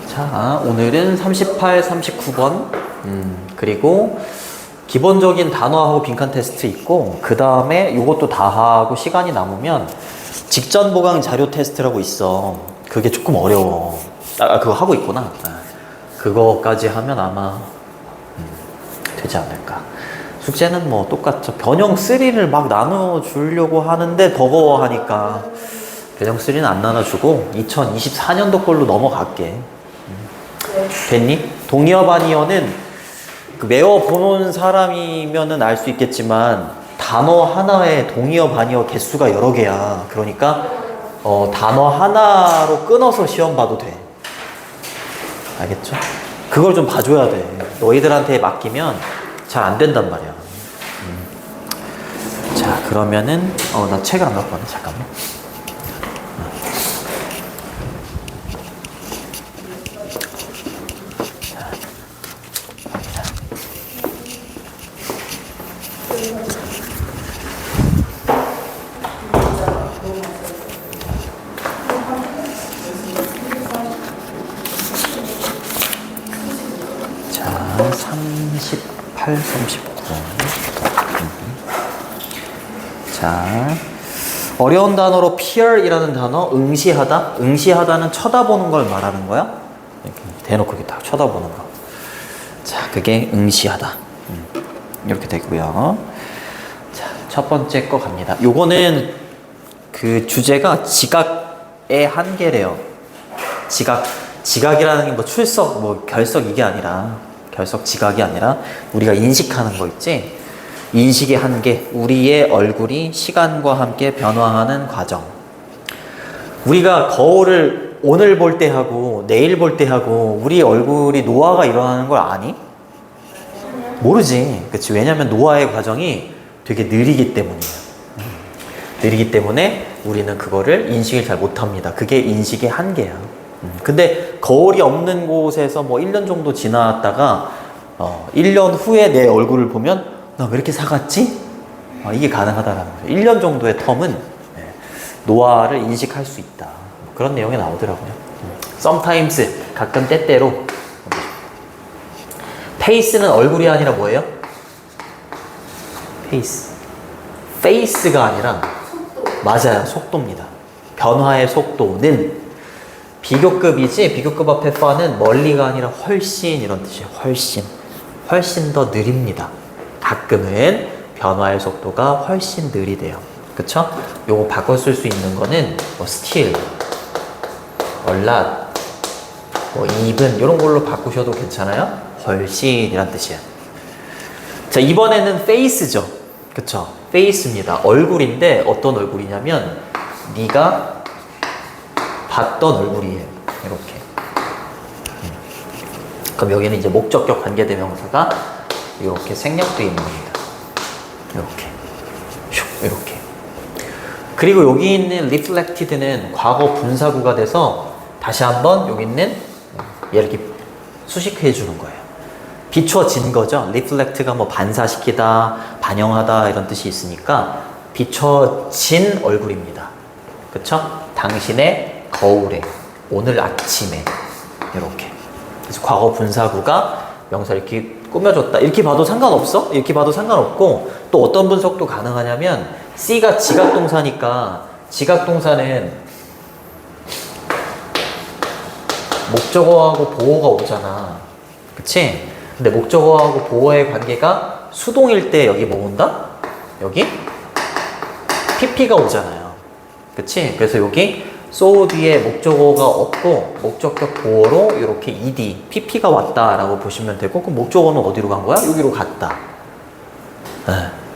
자, 오늘은 38, 39번. 그리고 기본적인 단어하고 빈칸 테스트 있고, 그 다음에 이것도 다 하고 시간이 남으면 직전 보강 자료 테스트라고 있어. 그게 조금 어려워. 그거 하고 있구나. 그거까지 하면 아마 되지 않을까. 숙제는 뭐 똑같죠. 변형 3를 막 나눠주려고 하는데 버거워하니까 변형 3는 안 나눠주고 2024년도 걸로 넘어갈게. 됐니? 동의어 반의어는 외워보는 사람이면은 알 수 있겠지만 단어 하나에 동의어 반의어 개수가 여러 개야. 그러니까 단어 하나로 끊어서 시험 봐도 돼. 알겠죠? 그걸 좀 봐줘야 돼. 너희들한테 맡기면 잘 안 된단 말이야. 자, 그러면은 나 책을 안 갖고 왔네. 잠깐만. 자, 38, 39. 자, 어려운 단어로 peer이라는 단어, 응시하다. 응시하다는 쳐다보는 걸 말하는 거야. 이렇게 대놓고 이렇게 딱 쳐다보는 거. 자, 그게 응시하다. 이렇게 되고요. 자, 첫 번째 거 갑니다. 요거는 그 주제가 지각의 한계래요. 지각이라는 게 뭐 출석, 뭐 결석 이게 아니라, 결석 지각이 아니라 우리가 인식하는 거 있지? 인식의 한계, 우리의 얼굴이 시간과 함께 변화하는 과정. 우리가 거울을 오늘 볼 때 하고 내일 볼 때 하고 우리 얼굴이 노화가 일어나는 걸 아니? 모르지. 그치? 왜냐면 노화의 과정이 되게 느리기 때문이에요. 느리기 때문에 우리는 그거를 인식을 잘 못합니다. 그게 인식의 한계야. 근데 거울이 없는 곳에서 뭐 1년 정도 지났다가 1년 후에 내 얼굴을 보면 나 왜 이렇게 사갔지? 이게 가능하다라는 거죠. 1년 정도의 텀은 노화를 인식할 수 있다. 그런 내용이 나오더라고요. Sometimes, 가끔 때때로. 페이스는 얼굴이 아니라 뭐예요? 페이스. 페이스가 아니라 맞아요. 속도입니다. 변화의 속도는 비교급이지, 비교급 앞에 파는 멀리가 아니라 훨씬 이런 뜻이에요. 훨씬 더 느립니다. 가끔은 변화의 속도가 훨씬 느리대요. 그쵸? 요거 바꿔 쓸 수 있는 거는 뭐 still, a lot, 뭐 even 이런 걸로 바꾸셔도 괜찮아요. 훨씬 이란 뜻이에요. 자, 이번에는 face죠. 그쵸? face입니다. 얼굴인데 어떤 얼굴이냐면 네가 봤던 얼굴이에요. 이렇게. 그럼 여기는 이제 목적격 관계대명사가 이렇게 생략되어 있는 겁니다. 이렇게. 그리고 여기 있는 reflected는 과거 분사구가 돼서 다시 한번 여기 있는 얘를 이렇게 수식해 주는 거예요. 비춰진 거죠. reflect가 뭐 반사시키다, 반영하다 이런 뜻이 있으니까 비춰진 얼굴입니다. 그쵸? 당신의 거울에, 오늘 아침에 이렇게. 그래서 과거 분사구가 명사를 이렇게 꾸며줬다. 이렇게 봐도 상관없어? 이렇게 봐도 상관없고, 또 어떤 분석도 가능하냐면 C가 지각동사니까 지각동사는 목적어하고 보어가 오잖아. 그치? 근데 목적어하고 보어의 관계가 수동일 때 여기 뭐 온다? 여기 PP가 오잖아요. 그치? 그래서 여기 so 뒤에 목적어가 없고 목적격 보어로 이렇게 ed, pp가 왔다라고 보시면 되고, 그럼 목적어는 어디로 간 거야? 여기로 갔다.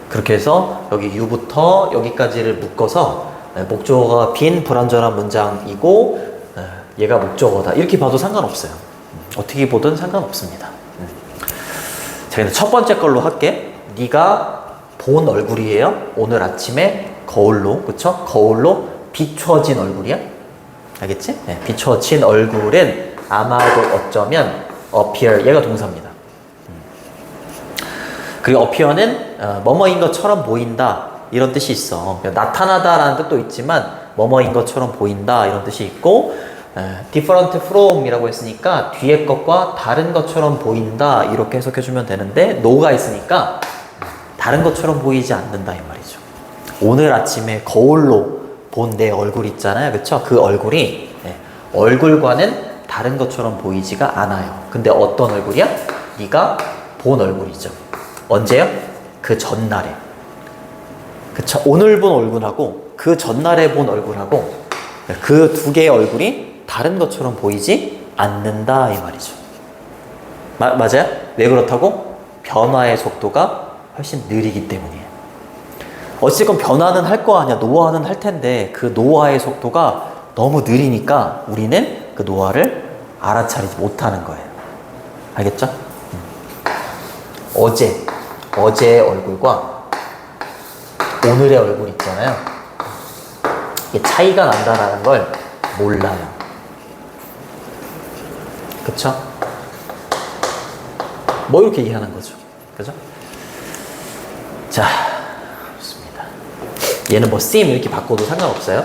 그렇게 해서 여기 you부터 여기까지를 묶어서 목적어가 빈 불완전한 문장이고 얘가 목적어다. 이렇게 봐도 상관없어요. 어떻게 보든 상관없습니다. 자, 근데 첫 번째 걸로 할게. 네가 본 얼굴이에요. 오늘 아침에 거울로, 그쵸? 거울로 비춰진 얼굴이야? 알겠지? 네, 비춰진 얼굴은 아마도 어쩌면 appear, 얘가 동사입니다. 그리고 appear는 뭐뭐인 것처럼 보인다 이런 뜻이 있어. 나타나다라는 뜻도 있지만 뭐뭐인 것처럼 보인다 이런 뜻이 있고, different from이라고 했으니까 뒤에 것과 다른 것처럼 보인다 이렇게 해석해주면 되는데 no가 있으니까 다른 것처럼 보이지 않는다 이 말이죠. 오늘 아침에 거울로 본 내 얼굴 있잖아요, 그쵸? 그 얼굴이 얼굴과는 다른 것처럼 보이지가 않아요. 근데 어떤 얼굴이야? 네가 본 얼굴이죠. 언제요? 그 전날에. 그쵸? 오늘 본 얼굴하고 그 전날에 본 얼굴하고 그 두 개의 얼굴이 다른 것처럼 보이지 않는다 이 말이죠. 맞아요? 왜 그렇다고? 변화의 속도가 훨씬 느리기 때문이에요. 어쨌건 변화는 할 거 아니야. 노화는 할 텐데 그 노화의 속도가 너무 느리니까 우리는 그 노화를 알아차리지 못하는 거예요. 알겠죠? 어제의 얼굴과 오늘의 얼굴 있잖아요. 이게 차이가 난다라는 걸 몰라요. 그쵸? 뭐 이렇게 이해하는 거죠. 그죠? 자, 좋습니다. 얘는 뭐 쌤 이렇게 바꿔도 상관없어요.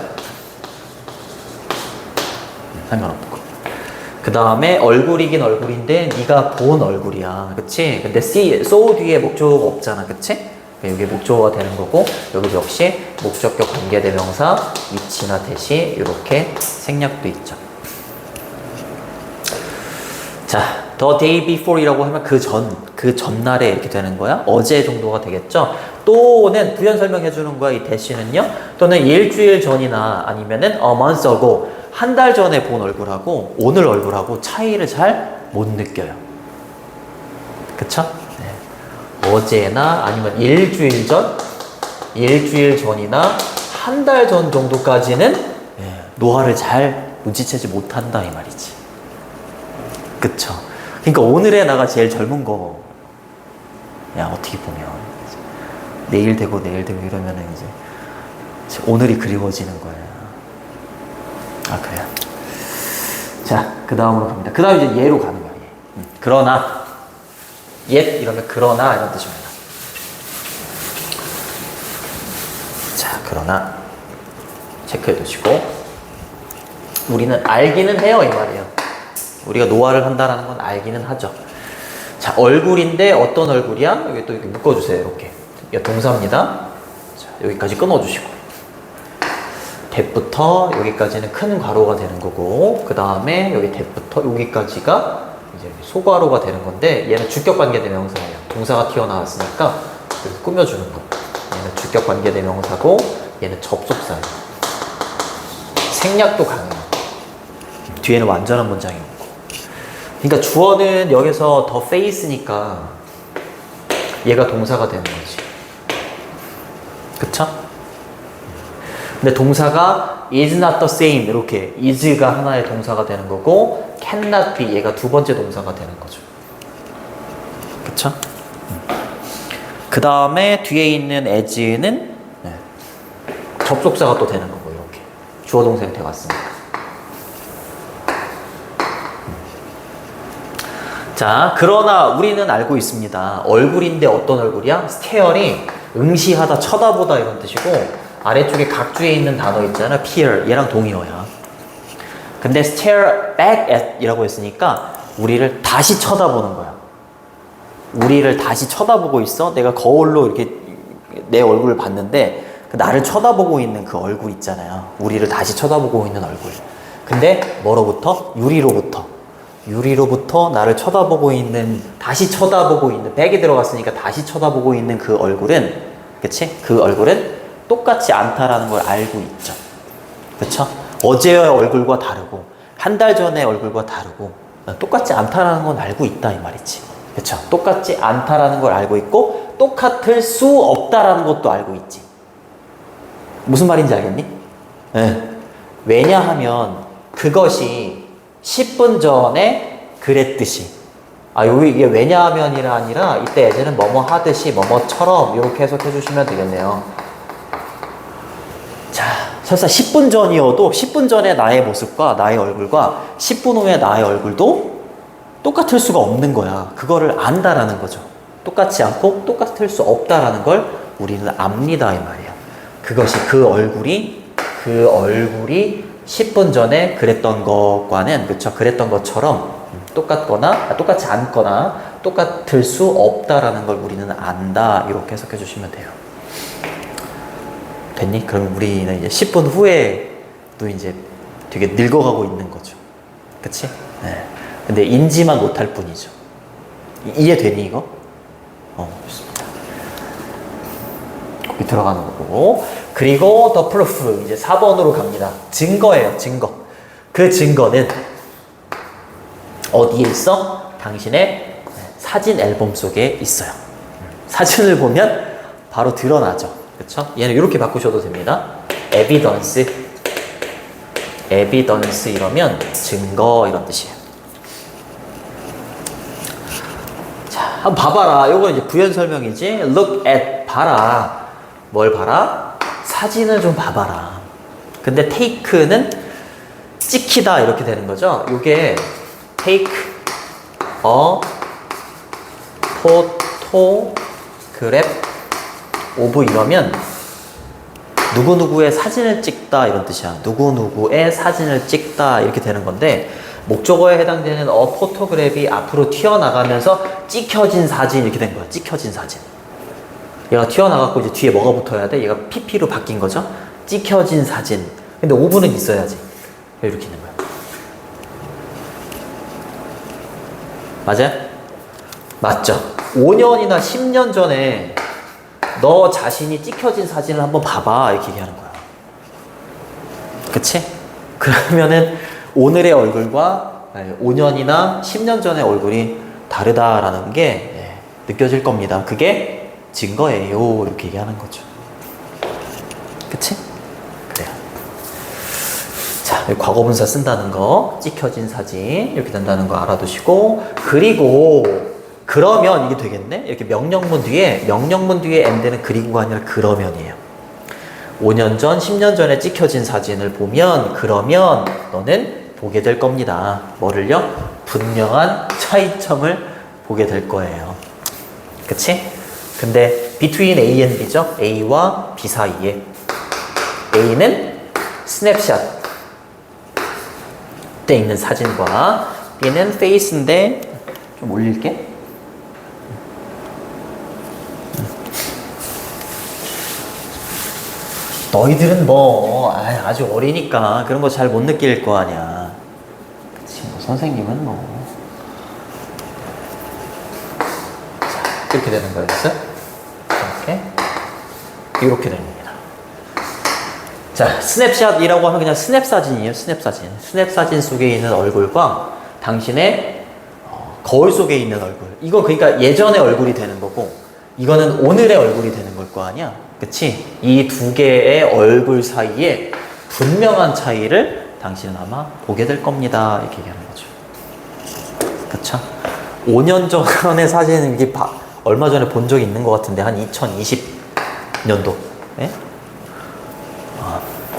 상관없고. 그 다음에 얼굴이긴 얼굴인데 네가 본 얼굴이야. 그치? 근데 so 뒤에 목적어가 없잖아. 그치? 여기 목적어가 되는 거고, 여기 역시 목적격 관계대명사 위치나 대시 이렇게 생략도 있죠. 자, the day before이라고 하면 그 전날에 이렇게 되는 거야. 어제 정도가 되겠죠. 또는 부연 설명해 주는 거야. 이 대시는요. 또는 일주일 전이나 아니면은 a month ago, 한 달 전에 본 얼굴하고 오늘 얼굴하고 차이를 잘 못 느껴요. 그쵸? 네. 어제나 아니면 일주일 전이나 한 달 전 정도까지는 노화를 잘 눈치채지 못한다 이 말이지. 그쵸? 그러니까 오늘의 나가 제일 젊은 거. 야, 어떻게 보면 내일 되고 이러면은 이제 오늘이 그리워지는 거예요. 아, 그래요? 자, 그 다음으로 갑니다. 그 다음 이제 예로 가는 거예요. 그러나, yet 이러면 그러나 이런 뜻입니다. 자, 그러나 체크해 두시고, 우리는 알기는 해요 이 말이에요. 우리가 노화를 한다는 건 알기는 하죠. 자, 얼굴인데 어떤 얼굴이야? 여기 또 이렇게 묶어주세요. 이렇게. 이게 동사입니다. 자, 여기까지 끊어주시고. that부터 여기까지는 큰 괄호가 되는 거고, 그 다음에 여기 that부터 여기까지가 이제 소괄호가 되는 건데, 얘는 주격관계대명사예요. 동사가 튀어나왔으니까 이렇게 꾸며주는 거. 얘는 주격관계대명사고, 얘는 접속사예요. 생략도 강해요. 뒤에는 완전한 문장이 없고. 그러니까 주어는 여기서 더 face니까 얘가 동사가 되는 거지. 그쵸? 근데 동사가 is not the same 이렇게 is가 하나의 동사가 되는 거고 cannot be 얘가 두 번째 동사가 되는 거죠. 그쵸? 그 다음에 뒤에 있는 as는 접속사가 또 되는 거고 이렇게 주어 동사 형태가 왔습니다. 자, 그러나 우리는 알고 있습니다. 얼굴인데 어떤 얼굴이야? stare이 응시하다, 쳐다보다 이런 뜻이고 아래쪽에 각주에 있는 단어 있잖아. peer, 얘랑 동의어야. 근데 stare back at 이라고 했으니까 우리를 다시 쳐다보는 거야. 우리를 다시 쳐다보고 있어. 내가 거울로 이렇게 내 얼굴을 봤는데 나를 쳐다보고 있는 그 얼굴 있잖아요. 우리를 다시 쳐다보고 있는 얼굴. 근데 뭐로부터? 유리로부터 나를 쳐다보고 있는, 다시 쳐다보고 있는, 백이 들어갔으니까 다시 쳐다보고 있는 그 얼굴은, 그치? 그 얼굴은 똑같지 않다라는 걸 알고 있죠. 그쵸? 어제의 얼굴과 다르고, 한 달 전의 얼굴과 다르고, 똑같지 않다라는 건 알고 있다, 이 말이지. 그쵸? 똑같지 않다라는 걸 알고 있고, 똑같을 수 없다라는 것도 알고 있지. 무슨 말인지 알겠니? 네. 왜냐하면, 그것이 10분 전에 그랬듯이. 아, 여기 이게 왜냐하면이라 아니라 이때 예제는 뭐뭐 하듯이 뭐뭐처럼 이렇게 해석해 주시면 되겠네요. 자, 설사 10분 전이어도 10분 전에 나의 모습과 나의 얼굴과 10분 후에 나의 얼굴도 똑같을 수가 없는 거야. 그거를 안다라는 거죠. 똑같지 않고 똑같을 수 없다라는 걸 우리는 압니다 이 말이에요. 그것이 그 얼굴이 10분 전에 그랬던 것과는 그쵸 그랬던 것처럼 똑같거나 똑같지 않거나 똑같을 수 없다라는 걸 우리는 안다 이렇게 해석해 주시면 돼요. 됐니? 그럼 우리는 이제 10분 후에도 이제 되게 늙어가고 있는 거죠. 그치? 네. 근데 인지만 못할 뿐이죠. 이해되니 이거? 좋습니다. 거기 들어가는 거고. 그리고 더 프루프 이제 4번으로 갑니다. 증거예요, 증거. 그 증거는 어디에 있어? 당신의 사진 앨범 속에 있어요. 사진을 보면 바로 드러나죠. 그쵸? 얘는 이렇게 바꾸셔도 됩니다. 에비던스. 에비던스 이러면 증거 이런 뜻이에요. 자, 한번 봐봐라. 요거 이제 부연 설명이지. Look at 봐라. 뭘 봐라? 사진을 좀 봐봐라. 근데 take는 찍히다 이렇게 되는 거죠. 요게 take a photograph of 이러면 누구누구의 사진을 찍다 이런 뜻이야. 누구누구의 사진을 찍다 이렇게 되는 건데 목적어에 해당되는 포토그래피 앞으로 튀어나가면서 찍혀진 사진 이렇게 된 거야. 찍혀진 사진. 얘가 튀어나갔고 이제 뒤에 뭐가 붙어야 돼? 얘가 PP로 바뀐 거죠. 찍혀진 사진. 근데 5분은 있어야지. 이렇게 있는 거야. 맞아요? 맞죠? 5년이나 10년 전에 너 자신이 찍혀진 사진을 한번 봐봐 이렇게 얘기하는 거야. 그치? 그러면은 오늘의 얼굴과 5년이나 10년 전의 얼굴이 다르다라는 게 느껴질 겁니다. 그게 증거예요 이렇게 얘기하는 거죠. 그치? 그래요. 자, 과거분사 쓴다는 거 찍혀진 사진 이렇게 된다는 거 알아두시고 그리고 그러면 이게 되겠네? 이렇게 명령문 뒤에 end는 그리고가 아니라 그러면이에요. 5년 전, 10년 전에 찍혀진 사진을 보면 그러면 너는 보게 될 겁니다. 뭐를요? 분명한 차이점을 보게 될 거예요. 그치? 근데 between A and B죠? A와 B 사이에 A는 스냅샷 때 있는 사진과 B는 페이스인데 좀 올릴게. 너희들은 뭐 아주 어리니까 그런 거 잘 못 느낄 거 아니야. 그치? 뭐 선생님은 뭐 자, 이렇게 되는 거였어? 이렇게 되는 겁니다. 자, 스냅샷이라고 하면 그냥 스냅 사진이에요. 스냅 사진. 스냅 사진 속에 있는 얼굴과 당신의 거울 속에 있는 얼굴. 이거 그러니까 예전의 얼굴이 되는 거고 이거는 오늘의 얼굴이 되는 걸 거 아니야. 그치? 이 두 개의 얼굴 사이에 분명한 차이를 당신은 아마 보게 될 겁니다. 이렇게 얘기하는 거죠. 그쵸? 5년 전의 사진은 이게 얼마 전에 본 적이 있는 것 같은데 한 2020년도 예?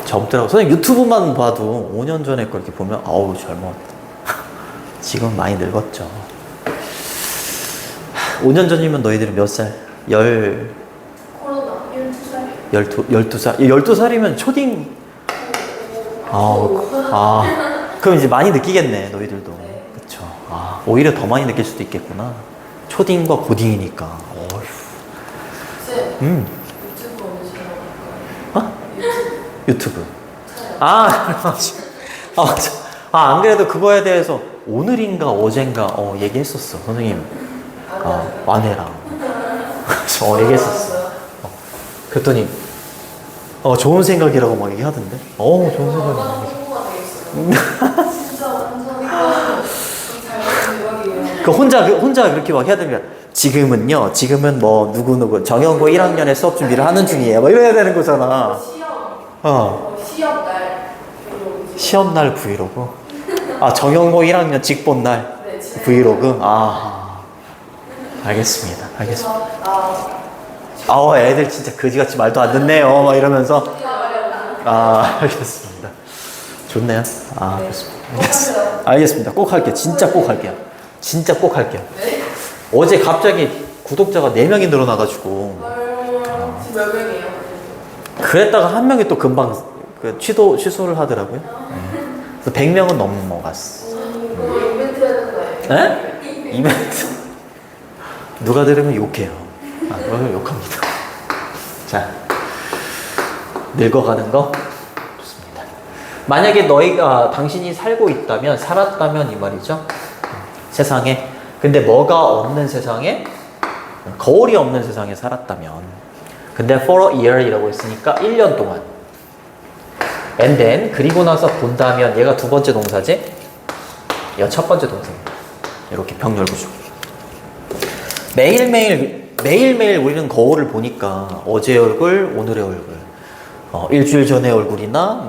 젊더라고. 선생님 유튜브만 봐도 5년 전에 걸 이렇게 보면 아우 젊었다. 지금 많이 늙었죠. 5년 전이면 너희들은 몇 살? 코로나 12살. 12살이면 초딩. 그럼 이제 많이 느끼겠네, 너희들도. 네. 그쵸. 오히려 더 많이 느낄 수도 있겠구나. 초딩과 고딩이니까. 어휴. 쌤, 유튜브 언제 촬영할까요? 유튜브. 안 그래도 그거에 대해서 오늘인가 어젠가 얘기했었어. 선생님. 아내랑. 얘기했었어. 그랬더니 좋은 생각이라고 막 얘기하던데. 좋은 생각이라고. 진짜 완전 대박이에요. 혼자 그렇게 막 해야 되면 지금은 뭐 누구 정형고 1학년에 수업 준비를 하는 중이에요. 막 이래야 되는 거잖아. 시험 날 브이로그. 정형고 1학년 직본 날 브이로그. 알겠습니다. 애들 진짜 거지같이 말도 안 듣네요. 막 이러면서. 알겠습니다. 좋네요. 그렇습니다. 알겠습니다. 꼭 할게요. 진짜 꼭 할게요. 진짜 꼭 할게요. 네? 어제 갑자기 구독자가 4명이 늘어나가지고 아유, 지금 몇 명이에요? 그랬다가 한 명이 또 금방 그 취소를 하더라고요. 그래서 100명은 넘어갔어. 이거 이벤트 하는 거예요? 에? 이벤트. 누가 들으면 욕해요. 그러면 욕합니다. 자, 늙어가는 거 좋습니다. 만약에 당신이 살았다면 이 말이죠. 세상에. 근데 뭐가 없는 세상에, 거울이 없는 세상에 살았다면. 근데 for a year이라고 했으니까 1년 동안. And then, 그리고 나서 본다면, 얘가 두 번째 동사지? 얘가 첫 번째 동사입니다. 이렇게 병렬구조. 매일매일 우리는 거울을 보니까 어제의 얼굴, 오늘의 얼굴, 일주일 전의 얼굴이나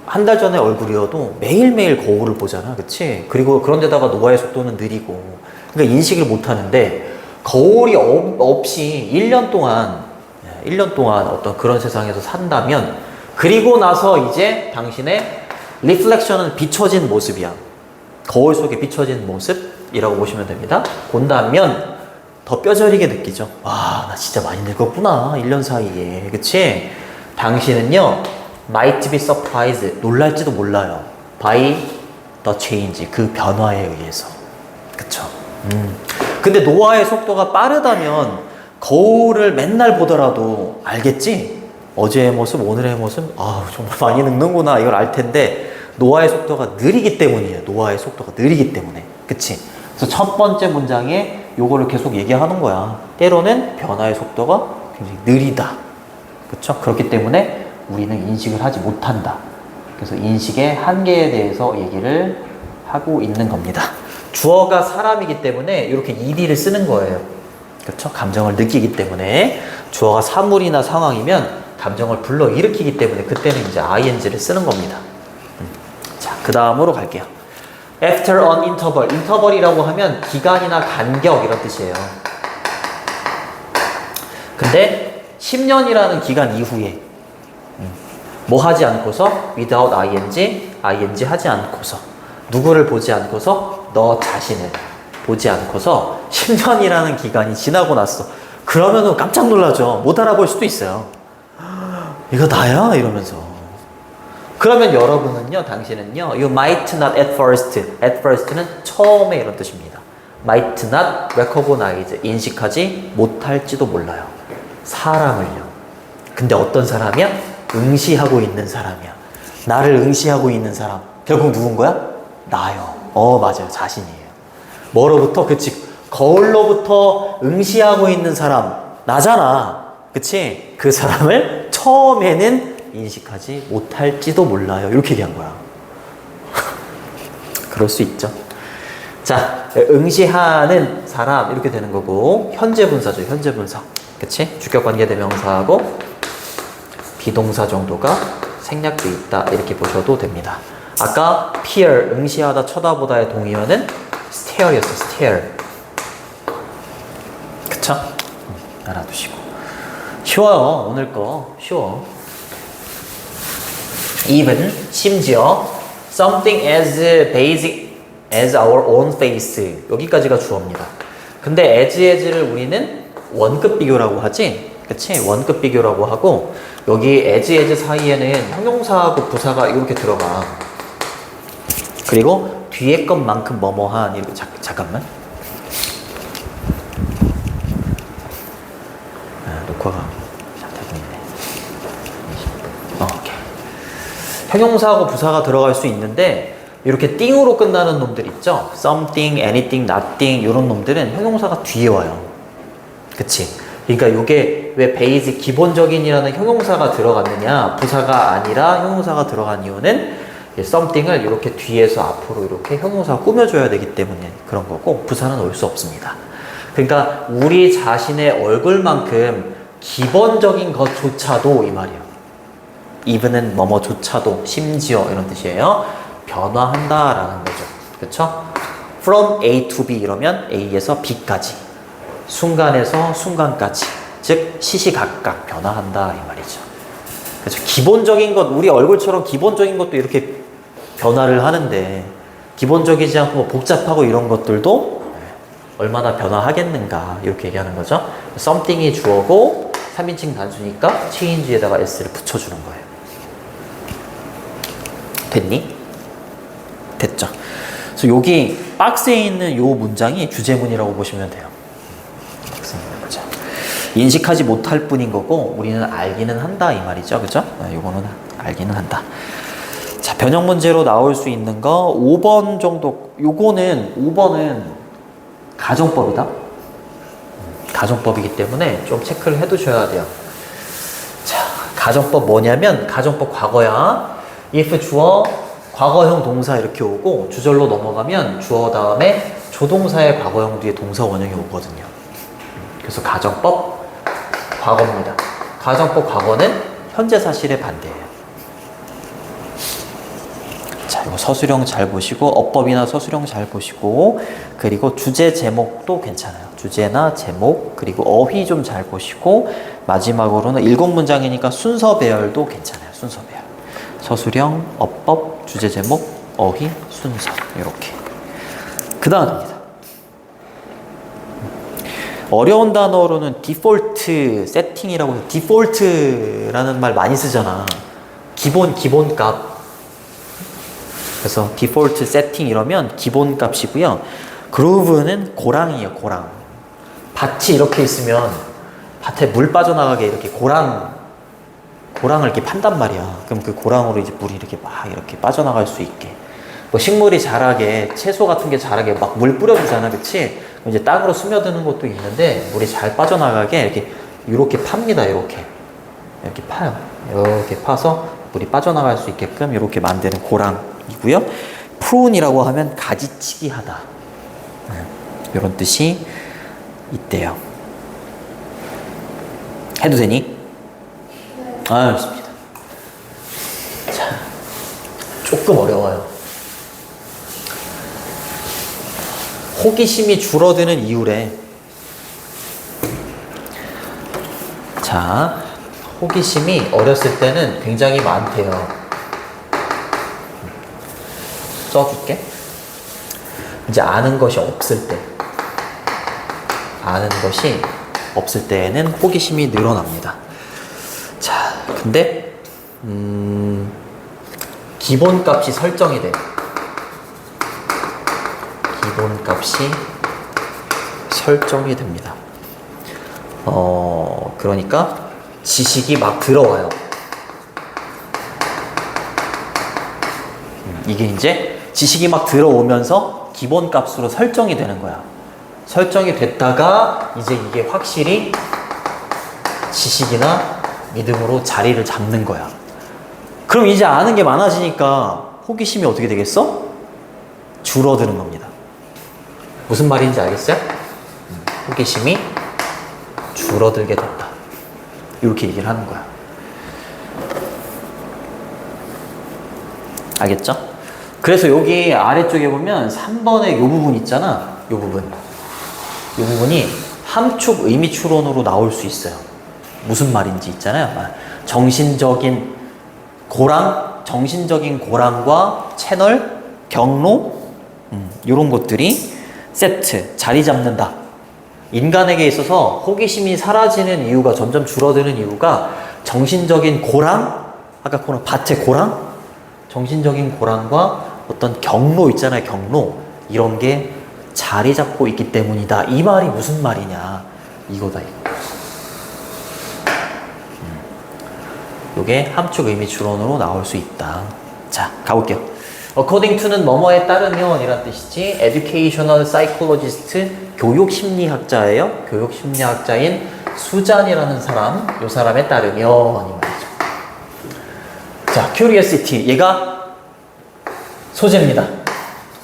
한 달 전의 얼굴이어도 매일매일 거울을 보잖아. 그치? 그리고 그런데다가 노화의 속도는 느리고. 그러니까 인식을 못 하는데, 거울이 없이 1년 동안 어떤 그런 세상에서 산다면, 그리고 나서 이제 당신의 리플렉션은 비춰진 모습이야. 거울 속에 비춰진 모습이라고 보시면 됩니다. 본다면 더 뼈저리게 느끼죠. 와, 나 진짜 많이 늙었구나. 1년 사이에. 그치? 당신은요, might be surprised. 놀랄지도 몰라요. by the change. 그 변화에 의해서. 그쵸? 근데 노화의 속도가 빠르다면 거울을 맨날 보더라도 알겠지? 어제의 모습, 오늘의 모습, 정말 많이 늙는구나. 이걸 알 텐데, 노화의 속도가 느리기 때문이에요. 노화의 속도가 느리기 때문에. 그치? 그래서 첫 번째 문장에 요거를 계속 얘기하는 거야. 때로는 변화의 속도가 굉장히 느리다. 그쵸? 그렇기 때문에 우리는 인식을 하지 못한다. 그래서 인식의 한계에 대해서 얘기를 하고 있는 겁니다. 주어가 사람이기 때문에 이렇게 ed를 쓰는 거예요. 그렇죠? 감정을 느끼기 때문에. 주어가 사물이나 상황이면 감정을 불러일으키기 때문에 그때는 이제 ing를 쓰는 겁니다. 자, 그 다음으로 갈게요. After an interval. interval이라고 하면 기간이나 간격 이런 뜻이에요. 근데 10년이라는 기간 이후에 뭐 하지 않고서 without ing 하지 않고서 누구를 보지 않고서 너 자신을 보지 않고서 10년이라는 기간이 지나고 났어. 그러면은 깜짝 놀라죠. 못 알아볼 수도 있어요. 이거 나야? 이러면서. 그러면 여러분은요, 당신은요, you might not at first. at first는 처음에 이런 뜻입니다. might not recognize. 인식하지 못할지도 몰라요. 사람을요. 근데 어떤 사람이야? 응시하고 있는 사람이야. 나를 응시하고 있는 사람. 결국 누군 거야? 나요. 맞아요. 자신이에요. 뭐로부터? 그치. 거울로부터 응시하고 있는 사람. 나잖아. 그치? 그 사람을 처음에는 인식하지 못할지도 몰라요. 이렇게 얘기한 거야. 그럴 수 있죠. 자, 응시하는 사람 이렇게 되는 거고 현재 분사죠. 현재 분사. 그치? 주격관계대명사하고 비동사 정도가 생략돼 있다. 이렇게 보셔도 됩니다. 아까 peer, 응시하다, 쳐다보다의 동의어는 stare였어. stare. 그쵸? 알아두시고. 쉬워요. 오늘 거 쉬워. even, 심지어 something as basic as our own face. 여기까지가 주어입니다. 근데 as를 우리는 원급 비교라고 하지? 그치? 원급 비교라고 하고 여기 as 사이에는 형용사하고 부사가 이렇게 들어가. 그리고 뒤에 것만큼 뭐뭐한 이렇게 잠깐만. 녹화가 잘 되고 있네. 오케이. 형용사하고 부사가 들어갈 수 있는데 이렇게 띵으로 끝나는 놈들 있죠? something, anything, nothing 이런 놈들은 형용사가 뒤에 와요. 그치? 그러니까 이게 왜 basic, 기본적인이라는 형용사가 들어갔느냐, 부사가 아니라 형용사가 들어간 이유는 something을 이렇게 뒤에서 앞으로 이렇게 형용사가 꾸며줘야 되기 때문에 그런 거고 부사는 올 수 없습니다. 그러니까 우리 자신의 얼굴만큼 기본적인 것조차도 이 말이에요. even은 뭐뭐조차도, 심지어 이런 뜻이에요. 변화한다라는 거죠. 그렇죠? from A to B 이러면 A에서 B까지, 순간에서 순간까지, 즉 시시각각 변화한다 이 말이죠. 그렇죠? 기본적인 것, 우리 얼굴처럼 기본적인 것도 이렇게 변화를 하는데 기본적이지 않고 뭐 복잡하고 이런 것들도 얼마나 변화하겠는가 이렇게 얘기하는 거죠. something이 주어고 3인칭 단수니까 change에다가 s를 붙여주는 거예요. 됐니? 됐죠. 그래서 여기 박스에 있는 요 문장이 주제문이라고 보시면 돼요. 박스에 있는 문장. 인식하지 못할 뿐인 거고 우리는 알기는 한다 이 말이죠. 그죠? 요거는 알기는 한다. 자, 변형 문제로 나올 수 있는 거 5번 정도. 요거는 5번은 가정법이다. 가정법이기 때문에 좀 체크를 해 두셔야 돼요. 자, 가정법 뭐냐면 가정법 과거야. if 주어 과거형 동사 이렇게 오고 주절로 넘어가면 주어 다음에 조동사의 과거형 뒤에 동사 원형이 오거든요. 그래서 가정법 과거입니다. 가정법 과거는 현재 사실의 반대예요. 자, 이거 서술형 잘 보시고 어법이나 서술형 잘 보시고 그리고 주제 제목도 괜찮아요. 주제나 제목 그리고 어휘 좀 잘 보시고 마지막으로는 7문장이니까 순서 배열도 괜찮아요. 순서 배열. 서술형, 어법, 주제 제목, 어휘, 순서 이렇게. 그 다음입니다. 어려운 단어로는 디폴트 세팅이라고 해서 디폴트라는 말 많이 쓰잖아. 기본값. 그래서 디폴트 세팅 이러면 기본값이고요. 그루브는 고랑이에요. 고랑. 밭이 이렇게 있으면 밭에 물 빠져나가게 이렇게 고랑을 이렇게 판단 말이야. 그럼 그 고랑으로 이제 물이 이렇게 막 이렇게 빠져나갈 수 있게. 뭐 식물이 자라게, 채소 같은 게 자라게 막 물 뿌려주잖아, 그치? 이제 땅으로 스며드는 것도 있는데 물이 잘 빠져나가게 이렇게 팝니다, 이렇게 파요. 이렇게 파서 물이 빠져나갈 수 있게끔 이렇게 만드는 고랑이고요. 프룬이라고 하면 가지치기 하다. 이런 뜻이 있대요. 해도 되니? 아, 좋습니다. 자, 조금 어려워요. 호기심이 줄어드는 이유래. 자, 호기심이 어렸을 때는 굉장히 많대요. 써줄게. 이제 아는 것이 없을 때. 아는 것이 없을 때에는 호기심이 늘어납니다. 자, 근데 기본값이 설정이 돼. 기본값이 설정이 됩니다. 그러니까 지식이 막 들어와요. 이게 이제 지식이 막 들어오면서 기본값으로 설정이 되는 거야. 설정이 됐다가 이제 이게 확실히 지식이나 믿음으로 자리를 잡는 거야. 그럼 이제 아는 게 많아지니까 호기심이 어떻게 되겠어? 줄어드는 겁니다. 무슨 말인지 알겠어요? 호기심이 줄어들게 된다. 이렇게 얘기를 하는 거야. 알겠죠? 그래서 여기 아래쪽에 보면 3번의 요 부분 있잖아. 요 부분. 이 부분이 함축 의미 추론으로 나올 수 있어요. 무슨 말인지 있잖아요. 정신적인 고랑과 채널, 경로, 이런 것들이 세트, 자리 잡는다. 인간에게 있어서 호기심이 사라지는 이유가 점점 줄어드는 이유가 정신적인 고랑, 아까 밭의 고랑, 정신적인 고랑과 어떤 경로 있잖아요. 경로, 이런 게 자리 잡고 있기 때문이다. 이 말이 무슨 말이냐? 이거다, 이거. 요게 함축 의미 추론으로 나올 수 있다. 자, 가볼게요. According to는 뭐뭐에 따르면 이란 뜻이지. Educational psychologist, 교육심리학자예요. 교육심리학자인 수잔이라는 사람, 요 사람에 따르면 이 말이죠. 자, curiosity, 얘가 소재입니다.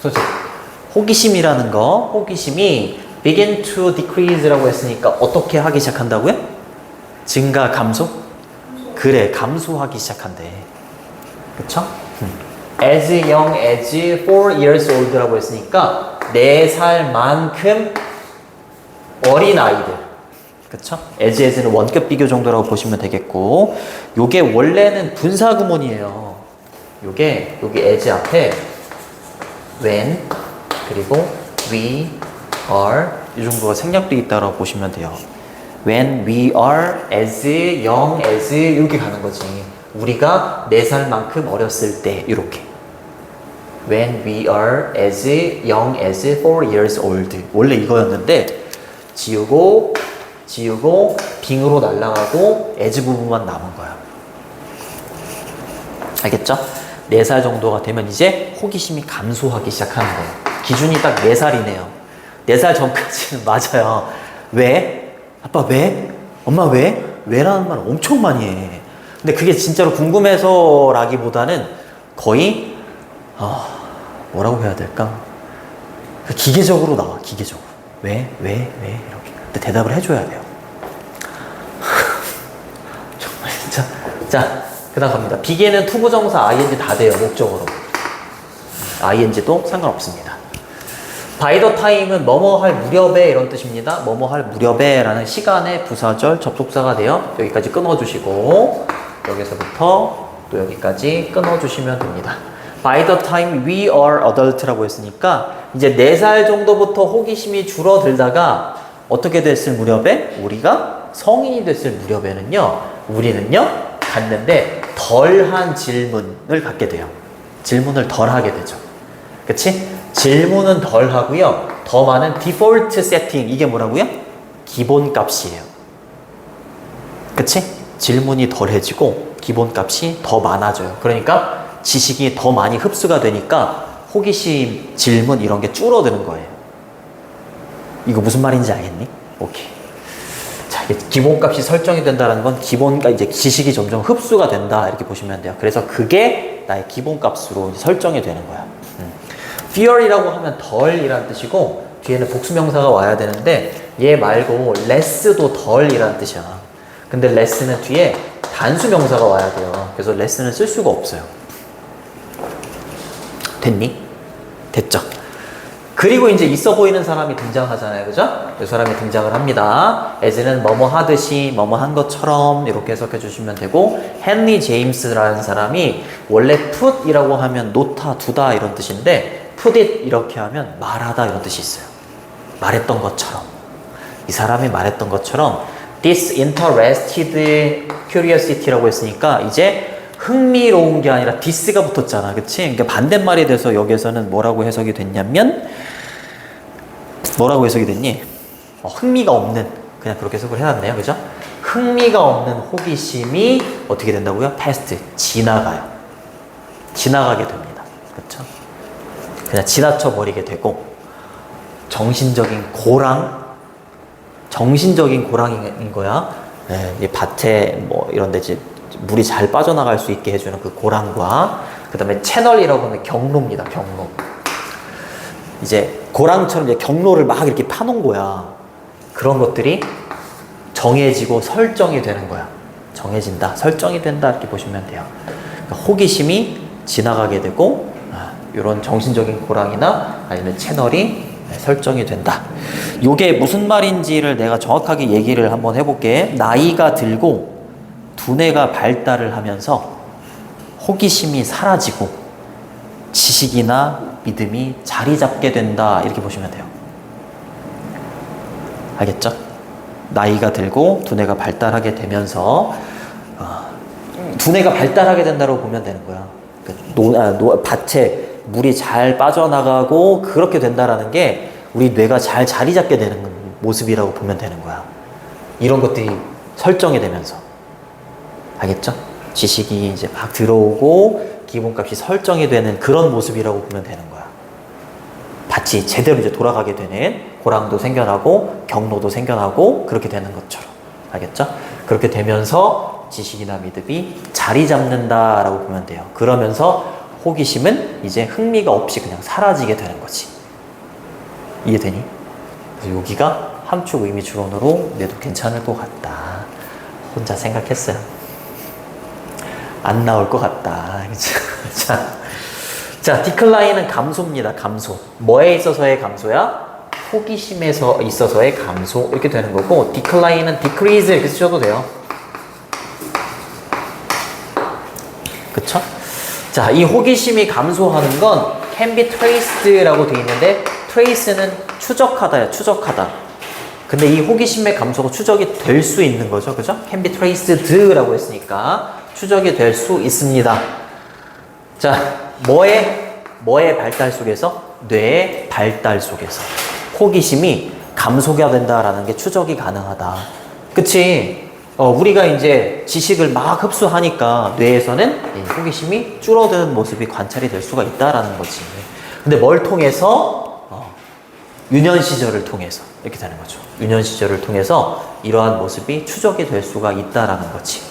소재. 호기심이라는 거, 호기심이 begin to decrease라고 했으니까 어떻게 하기 시작한다고요? 증가, 감소? 그래, 감소하기 시작한대. 그쵸? As young as 4 years old라고 했으니까 4살만큼 어린 아이들. 그쵸? as는 원급 비교 정도라고 보시면 되겠고, 요게 원래는 분사구문이에요. 요게 여기 as 앞에 when 그리고 we are 이 정도가 생략돼 있다라고 보시면 돼요. When we are as young as 이렇게 가는 거지. 우리가 4살만큼 어렸을 때 이렇게. When we are as young as 4 years old. 원래 이거였는데 지우고 빙으로 날아가고 as 부분만 남은 거야. 알겠죠? 4살 정도가 되면 이제 호기심이 감소하기 시작하는 거예요. 기준이 딱 4살이네요. 4살 전까지는 맞아요. 왜? 아빠 왜? 엄마 왜? 왜라는 말 엄청 많이 해. 근데 그게 진짜로 궁금해서라기보다는 거의 뭐라고 해야 될까? 기계적으로 나와. 기계적으로. 왜? 이렇게. 근데 대답을 해줘야 돼요. 정말 진짜. 자, 그 다음 갑니다. 비계는 투부정사 ing 다 돼요. 목적으로. ing도 상관없습니다. by the time은 뭐뭐 할 무렵에 이런 뜻입니다. 뭐뭐 할 무렵에 라는 시간의 부사절 접속사가 돼요. 여기까지 끊어주시고 여기서부터 또 여기까지 끊어주시면 됩니다. By the time we are adult라고 했으니까 이제 4살 정도부터 호기심이 줄어들다가 어떻게 됐을 무렵에? 우리가 성인이 됐을 무렵에는요, 우리는요 갔는데 덜한 질문을 갖게 돼요. 질문을 덜 하게 되죠. 그치? 질문은 덜 하고요. 더 많은 디폴트 세팅. 이게 뭐라고요? 기본값이에요. 그치? 질문이 덜해지고 기본값이 더 많아져요. 그러니까 지식이 더 많이 흡수가 되니까 호기심, 질문 이런 게 줄어드는 거예요. 이거 무슨 말인지 알겠니? 오케이. 자, 이게 기본값이 설정이 된다는 건 이제 지식이 점점 흡수가 된다 이렇게 보시면 돼요. 그래서 그게 나의 기본값으로 설정이 되는 거야. fear이라고 하면 덜이라는 뜻이고 뒤에는 복수명사가 와야 되는데 얘 말고 less도 덜이라는 뜻이야. 근데 less는 뒤에 단수명사가 와야 돼요. 그래서 less는 쓸 수가 없어요. 됐니? 됐죠? 그리고 이제 있어 보이는 사람이 등장하잖아요. 그죠? 이 사람이 등장을 합니다. as는 뭐뭐 하듯이, 뭐뭐 한 것처럼 이렇게 해석해 주시면 되고, 헨리 제임스라는 사람이 원래 put이라고 하면 놓다, 두다 이런 뜻인데 put it 이렇게 하면 말하다 이런 뜻이 있어요. 말했던 것처럼. 이 사람이 말했던 것처럼 disinterested curiosity라고 했으니까 이제 흥미로운 게 아니라 dis가 붙었잖아. 그치? 그러니까 반대말이 돼서 여기서는 뭐라고 해석이 됐냐면 뭐라고 해석이 됐니? 흥미가 없는, 그냥 그렇게 해석을 해놨네요. 그죠? 흥미가 없는 호기심이 어떻게 된다고요? past, 지나가요. 지나가게 됩니다. 그렇죠? 그냥 지나쳐 버리게 되고 정신적인 고랑인 거야. 네, 이 밭에 뭐 이런 데 이제 물이 잘 빠져나갈 수 있게 해주는 그 고랑과 그 다음에 채널이라고 하면 경로입니다. 경로. 이제 고랑처럼 이제 경로를 막 이렇게 파놓은 거야. 그런 것들이 정해지고 설정이 되는 거야. 정해진다, 설정이 된다 이렇게 보시면 돼요. 그러니까 호기심이 지나가게 되고 이런 정신적인 고랑이나 아니면 채널이 설정이 된다. 이게 무슨 말인지를 내가 정확하게 얘기를 한번 해볼게. 나이가 들고 두뇌가 발달을 하면서 호기심이 사라지고 지식이나 믿음이 자리 잡게 된다 이렇게 보시면 돼요. 알겠죠? 나이가 들고 두뇌가 발달하게 되면서 두뇌가 발달하게 된다고 보면 되는 거야. 밭에 물이 잘 빠져나가고 그렇게 된다라는 게 우리 뇌가 잘 자리 잡게 되는 모습이라고 보면 되는 거야. 이런 것들이 설정이 되면서. 알겠죠? 지식이 이제 막 들어오고 기본값이 설정이 되는 그런 모습이라고 보면 되는 거야. 밭이 제대로 이제 돌아가게 되는, 고랑도 생겨나고 경로도 생겨나고 그렇게 되는 것처럼. 알겠죠? 그렇게 되면서 지식이나 믿음이 자리 잡는다라고 보면 돼요. 그러면서 호기심은 이제 흥미가 없이 그냥 사라지게 되는 거지. 이해되니? 그래서 여기가 함축 의미 주론으로 내도 괜찮을 것 같다. 혼자 생각했어요. 안 나올 것 같다. 자, 디클라인은 감소입니다. 감소. 뭐에 있어서의 감소야? 호기심에서 있어서의 감소. 이렇게 되는 거고, 디클라인은 decrease 이렇게 쓰셔도 돼요. 그쵸? 자, 이 호기심이 감소하는 건 can be traced라고 되어 있는데 trace는 추적하다야, 추적하다. 근데 이 호기심의 감소가 추적이 될 수 있는 거죠. 그죠? can be traced라고 했으니까 추적이 될 수 있습니다. 자, 뭐의 발달 속에서? 뇌의 발달 속에서. 호기심이 감소가 된다라는 게 추적이 가능하다. 그치? 우리가 이제 지식을 막 흡수하니까 뇌에서는 이 호기심이 줄어드는 모습이 관찰이 될 수가 있다라는 거지. 근데 뭘 통해서? 유년 시절을 통해서 이렇게 되는 거죠. 유년 시절을 통해서 이러한 모습이 추적이 될 수가 있다라는 거지.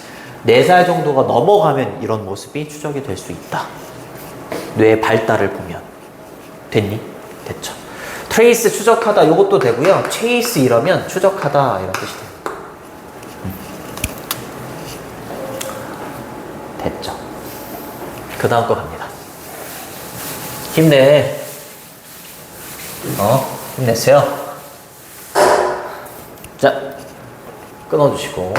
4살 정도가 넘어가면 이런 모습이 추적이 될 수 있다. 뇌의 발달을 보면. 됐니? 됐죠. 트레이스 추적하다 이것도 되고요. 체이스 이러면 추적하다 이런 뜻이 돼요. 됐죠. 그 다음 거 갑니다. 힘내. 힘내세요. 자, 끊어주시고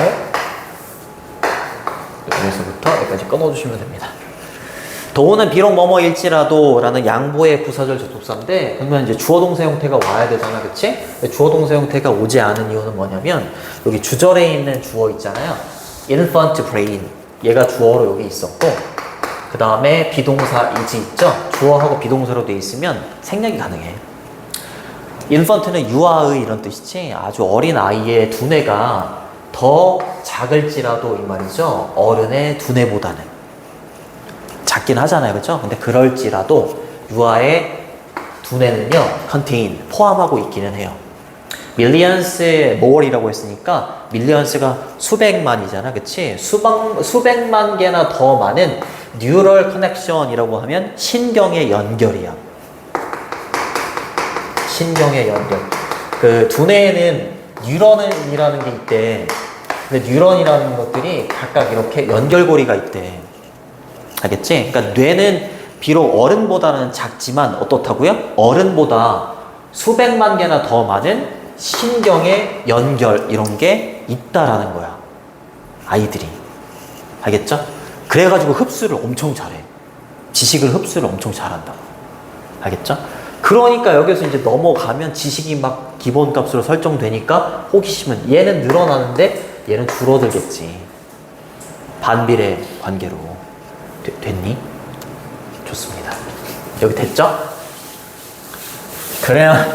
여기서부터 여기까지 끊어주시면 됩니다. 도우는 비록 뭐뭐일지라도 라는 양보의 부사절 접속사인데 그러면 이제 주어 동사 형태가 와야 되잖아, 그치? 주어 동사 형태가 오지 않은 이유는 뭐냐면 여기 주절에 있는 주어 있잖아요. infant brain, 얘가 주어로 여기 있었고 그 다음에 비동사 is 있죠? 주어하고 비동사로 돼 있으면 생략이 가능해. infant는 유아의 이런 뜻이지, 아주 어린 아이의 두뇌가 더 작을지라도 이 말이죠. 어른의 두뇌보다는 작긴 하잖아요, 그렇죠? 근데 그럴지라도 유아의 두뇌는요, contain, 포함하고 있기는 해요. millions more이라고 했으니까 millions가 수백만이잖아, 그치? 수백만 개나 더 많은 neural connection이라고 하면 신경의 연결이야. 신경의 연결. 그 두뇌에는 뉴런이라는 게 있대. 근데 뉴런이라는 것들이 각각 이렇게 연결고리가 있대. 알겠지? 그러니까 뇌는 비록 어른보다는 작지만 어떻다고요? 어른보다 수백만 개나 더 많은 신경의 연결 이런 게 있다라는 거야. 아이들이. 알겠죠? 그래가지고 흡수를 엄청 잘해. 지식을 흡수를 엄청 잘한다고. 알겠죠? 그러니까 여기서 이제 넘어가면 지식이 막 기본값으로 설정되니까 호기심은 얘는 늘어나는데 얘는 줄어들겠지. 반비례 관계로. 됐니? 좋습니다. 여기 됐죠? 그래야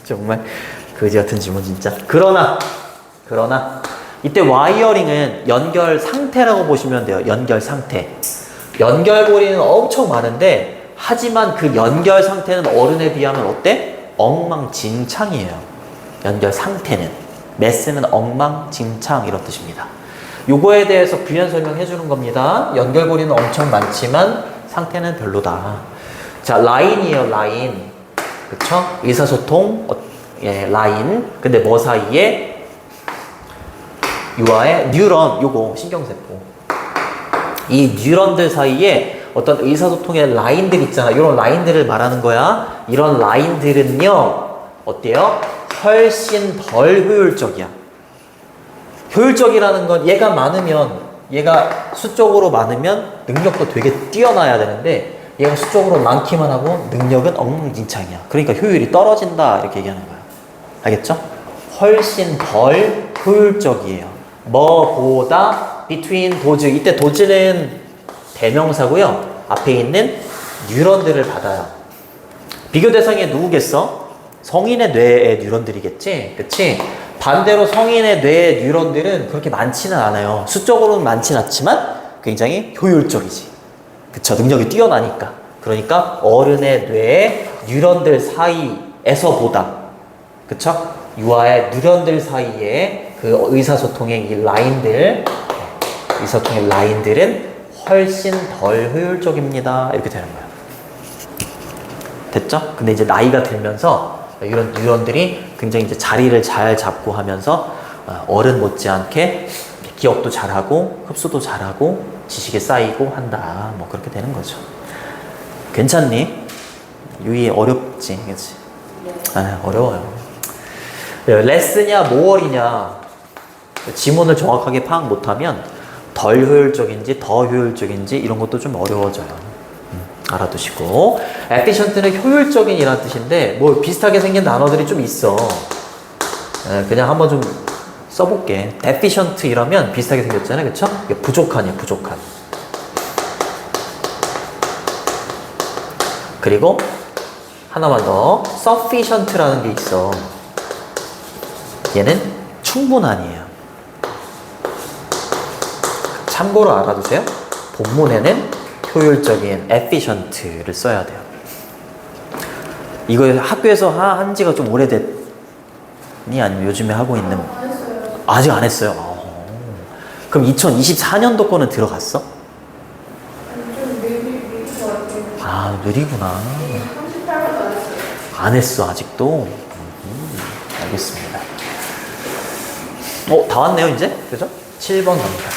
정말 거지 같은 질문 진짜. 그러나 이때 와이어링은 연결 상태라고 보시면 돼요. 연결 상태. 연결고리는 엄청 많은데 하지만 그 연결 상태는 어른에 비하면 어때? 엉망진창이에요. 연결 상태는. 메스는 엉망진창 이런 뜻입니다. 요거에 대해서 부연 설명해 주는 겁니다. 연결고리는 엄청 많지만 상태는 별로다. 자, 라인이에요, 라인. 그쵸? 의사소통, 예, 라인. 근데 뭐 사이에? 유아의 뉴런, 요거, 신경세포. 이 뉴런들 사이에 어떤 의사소통의 라인들 있잖아. 이런 라인들을 말하는 거야. 이런 라인들은요, 어때요? 훨씬 덜 효율적이야. 효율적이라는 건 얘가 많으면, 얘가 수적으로 많으면 능력도 되게 뛰어나야 되는데 얘가 수적으로 많기만 하고 능력은 엉망진창이야. 그러니까 효율이 떨어진다 이렇게 얘기하는 거야. 알겠죠? 훨씬 덜 효율적이에요. 뭐보다 between 도즈. 이때 도즈는 대명사고요. 앞에 있는 뉴런들을 받아요. 비교 대상이 누구겠어? 성인의 뇌의 뉴런들이겠지? 그치? 반대로 성인의 뇌의 뉴런들은 그렇게 많지는 않아요. 수적으로는 많지는 않지만 굉장히 효율적이지. 그쵸? 능력이 뛰어나니까. 그러니까 어른의 뇌의 뉴런들 사이에서보다, 그쵸? 유아의 뉴런들 사이에 그 의사소통의 이 라인들, 의사소통의 라인들은 훨씬 덜 효율적입니다. 이렇게 되는 거예요. 됐죠? 근데 이제 나이가 들면서 이런 뉴런들이 굉장히 이제 자리를 잘 잡고 하면서 어른 못지않게 기억도 잘하고 흡수도 잘하고 지식이 쌓이고 한다. 뭐 그렇게 되는 거죠. 괜찮니? 유이 어렵지, 그렇지? 아, 어려워요. 레스냐 모월이냐 지문을 정확하게 파악 못하면 덜 효율적인지 더 효율적인지 이런 것도 좀 어려워져요. 알아두시고. efficient는 효율적인 이라는 뜻인데 뭐 비슷하게 생긴 단어들이 좀 있어. 그냥 한번 좀 써볼게. deficient 이러면 비슷하게 생겼잖아요, 그쵸? 이게 부족한이에요, 부족한. 그리고 하나만 더, sufficient라는 게 있어. 얘는 충분한이에요. 참고로 알아두세요. 본문에는 효율적인 efficient를 써야 돼요. 이거 학교에서 한 지가 좀 오래됐니? 아니면 요즘에 하고 있는? 안 했어요. 아직 안 했어요. 그럼 2024년도 거는 들어갔어? 좀 느릴 것 같아요. 아, 느리구나. 38번도 안 했어요. 안 했어, 아직도? 알겠습니다. 다 왔네요, 이제? 그죠? 7번 갑니다.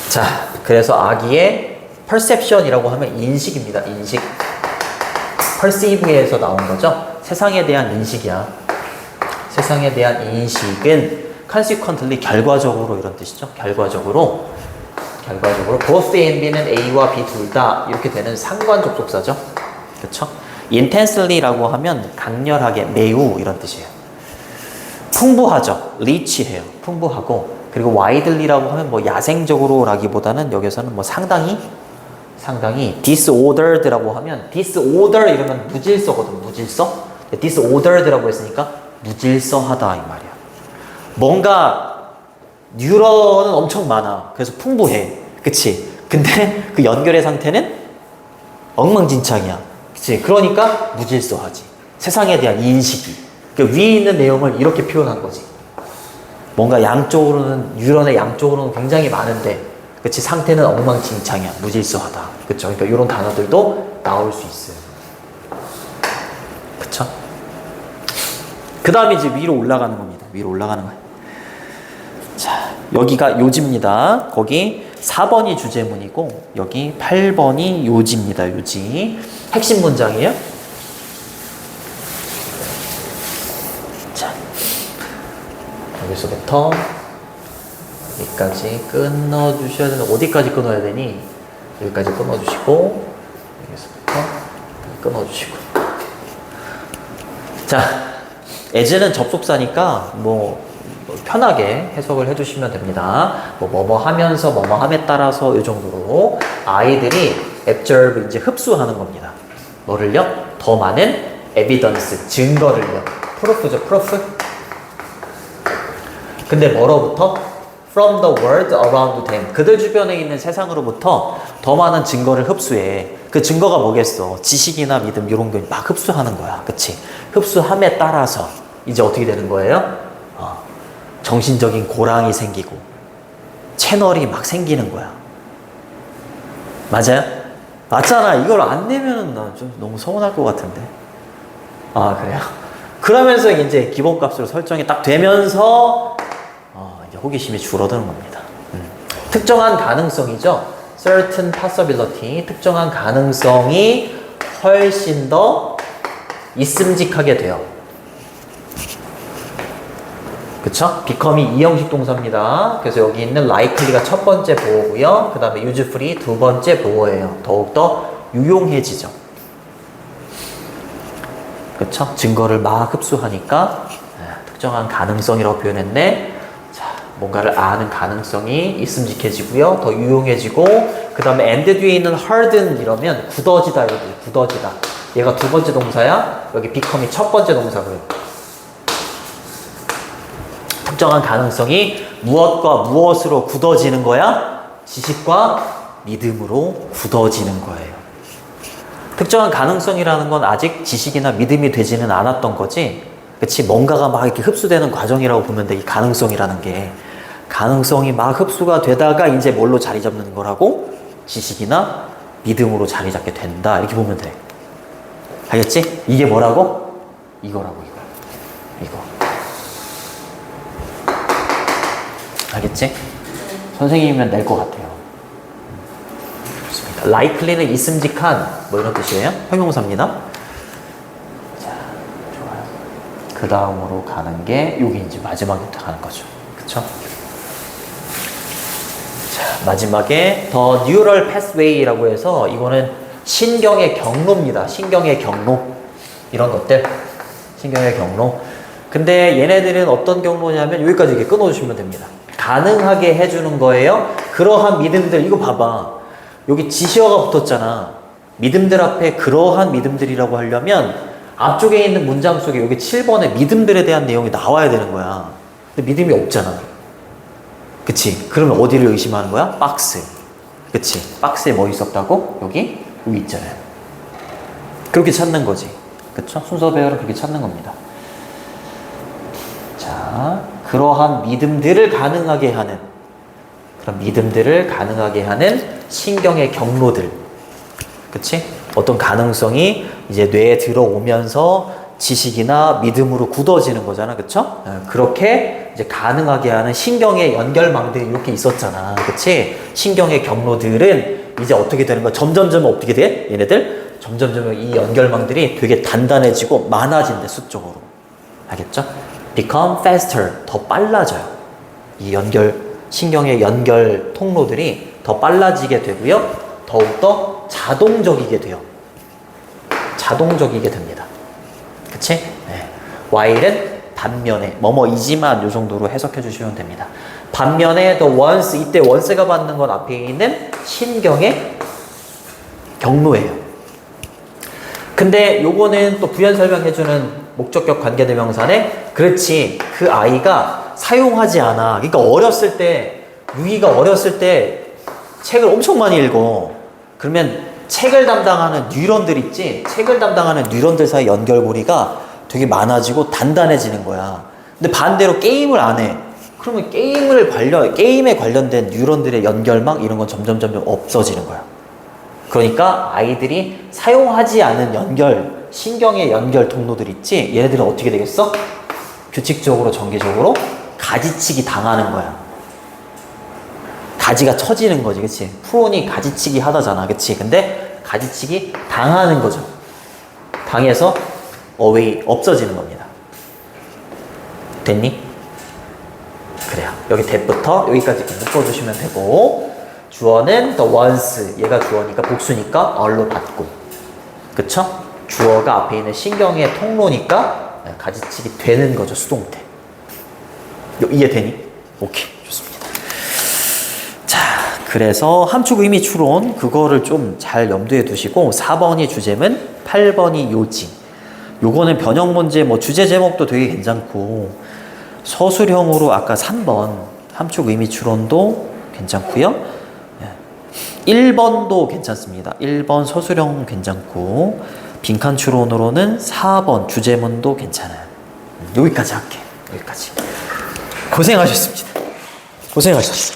자, 그래서 아기의 perception이라고 하면 인식입니다, 인식. perceive에서 나온 거죠? 세상에 대한 인식이야. 세상에 대한 인식은 consequently 결과적으로 이런 뜻이죠. 결과적으로 both A and B는 A와 B 둘 다 이렇게 되는 상관 접속사죠. 그렇죠? intensely라고 하면 강렬하게, 매우 이런 뜻이에요. 풍부하죠. rich해요. 풍부하고. 그리고 widely라고 하면 뭐 야생적으로라기보다는 여기서는 뭐 상당히 disordered라고 하면 disorder 이러면 무질서거든. 무질서. disordered라고 했으니까 무질서하다 이 말이야. 뭔가 뉴런은 엄청 많아. 그래서 풍부해. 그치? 근데 그 연결의 상태는 엉망진창이야. 그치? 그러니까 무질서하지. 세상에 대한 인식이. 그 위에 있는 내용을 이렇게 표현한 거지. 뭔가 양쪽으로는, 뉴런의 양쪽으로는 굉장히 많은데, 그치? 상태는 엉망진창이야. 무질서하다. 그쵸? 그러니까 이런 단어들도 나올 수 있어요. 그쵸? 그 다음에 이제 위로 올라가는 겁니다. 위로 올라가는 거예요. 자, 여기가 요지입니다. 거기 4번이 주제문이고, 여기 8번이 요지입니다. 요지. 핵심 문장이에요. 자, 여기서부터 여기까지 끊어주셔야 되는, 어디까지 끊어야 되니? 여기까지 끊어주시고, 여기서부터 끊어주시고. 자, as는 접속사니까 뭐 편하게 해석을 해주시면 됩니다. 뭐뭐 하면서 뭐뭐 함에 따라서 이 정도로 아이들이 absorb 이제 흡수하는 겁니다. 뭐를요? 더 많은 evidence 증거를요. proof죠, proof. 근데 뭐로부터? From the world around them. 그들 주변에 있는 세상으로부터 더 많은 증거를 흡수해. 그 증거가 뭐겠어? 지식이나 믿음 이런 거 막 흡수하는 거야. 그치? 흡수함에 따라서 이제 어떻게 되는 거예요? 정신적인 고랑이 생기고 채널이 막 생기는 거야. 맞아요? 맞잖아. 이걸 안 내면은 나 좀 너무 서운할 것 같은데. 아, 그래요? 그러면서 이제 기본값으로 설정이 딱 되면서 이제 호기심이 줄어드는 겁니다. 특정한 가능성이죠. certain possibility. 특정한 가능성이 훨씬 더 있음직하게 돼요. 그쵸? become이 이형식 동사입니다. 그래서 여기 있는 likely가 첫 번째 보호고요. 그 다음에 useful이 두 번째 보호예요. 더욱더 유용해지죠. 그쵸? 증거를 막 흡수하니까 특정한 가능성이라고 표현했네. 자, 뭔가를 아는 가능성이 있음직해지고요. 더 유용해지고, 그 다음에 and 뒤에 있는 harden 이러면 굳어지다, 여기 굳어지다. 얘가 두 번째 동사야. 여기 become이 첫 번째 동사고요. 특정한 가능성이 무엇과 무엇으로 굳어지는 거야? 지식과 믿음으로 굳어지는 거예요. 특정한 가능성이라는 건 아직 지식이나 믿음이 되지는 않았던 거지. 그치? 뭔가가 막 이렇게 흡수되는 과정이라고 보면 돼. 이 가능성이라는 게. 가능성이 막 흡수가 되다가 이제 뭘로 자리 잡는 거라고? 지식이나 믿음으로 자리 잡게 된다. 이렇게 보면 돼. 알겠지? 이게 뭐라고? 이거라고, 이거. 알겠지? 선생님이면 낼 것 같아요. 좋습니다. likely는 있음직한 뭐 이런 뜻이에요. 형용사입니다. 자, 좋아요. 그 다음으로 가는 게 여기 이제 마지막에 가는 거죠. 그쵸? 자, 마지막에 더 뉴럴 패스웨이라고 해서 이거는 신경의 경로입니다. 신경의 경로. 이런 것들. 신경의 경로. 근데 얘네들은 어떤 경로냐면 여기까지 이렇게 끊어주시면 됩니다. 가능하게 해주는 거예요. 그러한 믿음들, 이거 봐봐. 여기 지시어가 붙었잖아. 믿음들 앞에 그러한 믿음들이라고 하려면 앞쪽에 있는 문장 속에 여기 7번에 믿음들에 대한 내용이 나와야 되는 거야. 근데 믿음이 없잖아. 그치? 그러면 어디를 의심하는 거야? 박스. 그치? 박스에 뭐 있었다고? 여기 있잖아요. 그렇게 찾는 거지. 그쵸? 순서 배열은 그렇게 찾는 겁니다. 자, 그러한 믿음들을 가능하게 하는, 그런 믿음들을 가능하게 하는 신경의 경로들. 그치? 어떤 가능성이 이제 뇌에 들어오면서 지식이나 믿음으로 굳어지는 거잖아. 그쵸? 그렇게 이제 가능하게 하는 신경의 연결망들이 이렇게 있었잖아. 그치? 신경의 경로들은 이제 어떻게 되는 거야? 점점점 어떻게 돼? 얘네들? 점점점 이 연결망들이 되게 단단해지고 많아진대, 수적으로. 알겠죠? become faster. 더 빨라져요. 이 신경의 연결 통로들이 더 빨라지게 되고요. 더욱더 자동적이게 돼요. 자동적이게 됩니다. 그치? 네. while은 반면에, 뭐뭐이지만 요 정도로 해석해 주시면 됩니다. 반면에 the once, 이때 once가 받는 건 앞에 있는 신경의 경로예요. 근데 요거는 또 부연 설명해주는 목적격 관계대명사네. 그렇지, 그 아이가 사용하지 않아. 그러니까 어렸을 때, 유이가 어렸을 때 책을 엄청 많이 읽어. 그러면 책을 담당하는 뉴런들 있지? 책을 담당하는 뉴런들 사이 연결고리가 되게 많아지고 단단해지는 거야. 근데 반대로 게임을 안 해. 그러면 게임에 관련된 뉴런들의 연결망 이런 건 점점 없어지는 거야. 그러니까 아이들이 사용하지 않은 신경의 연결 통로들 있지? 얘네들은 어떻게 되겠어? 규칙적으로, 정기적으로 가지치기 당하는 거야. 가지가 처지는 거지, 그치? 프론이 가지치기 하다잖아, 그치? 근데 가지치기 당하는 거죠. 당해서 없어지는 겁니다. 됐니? 그래요. 여기 that부터 여기까지 이렇게 묶어주시면 되고, 주어는 the once, 얘가 주어니까 복수니까 are로 받고, 그쵸? 주어가 앞에 있는 신경의 통로니까 가지치기 되는 거죠, 수동태. 이해되니? 오케이, 좋습니다. 자, 그래서 함축 의미 추론, 그거를 좀 잘 염두에 두시고, 4번이 주제문, 8번이 요지. 요거는 변형 문제, 뭐 주제 제목도 되게 괜찮고, 서술형으로 아까 3번 함축 의미 추론도 괜찮고요. 1번도 괜찮습니다. 1번 서술형 괜찮고, 빈칸 추론으로는 4번 주제문도 괜찮아요. 여기까지 할게. 여기까지. 고생하셨습니다. 고생하셨어.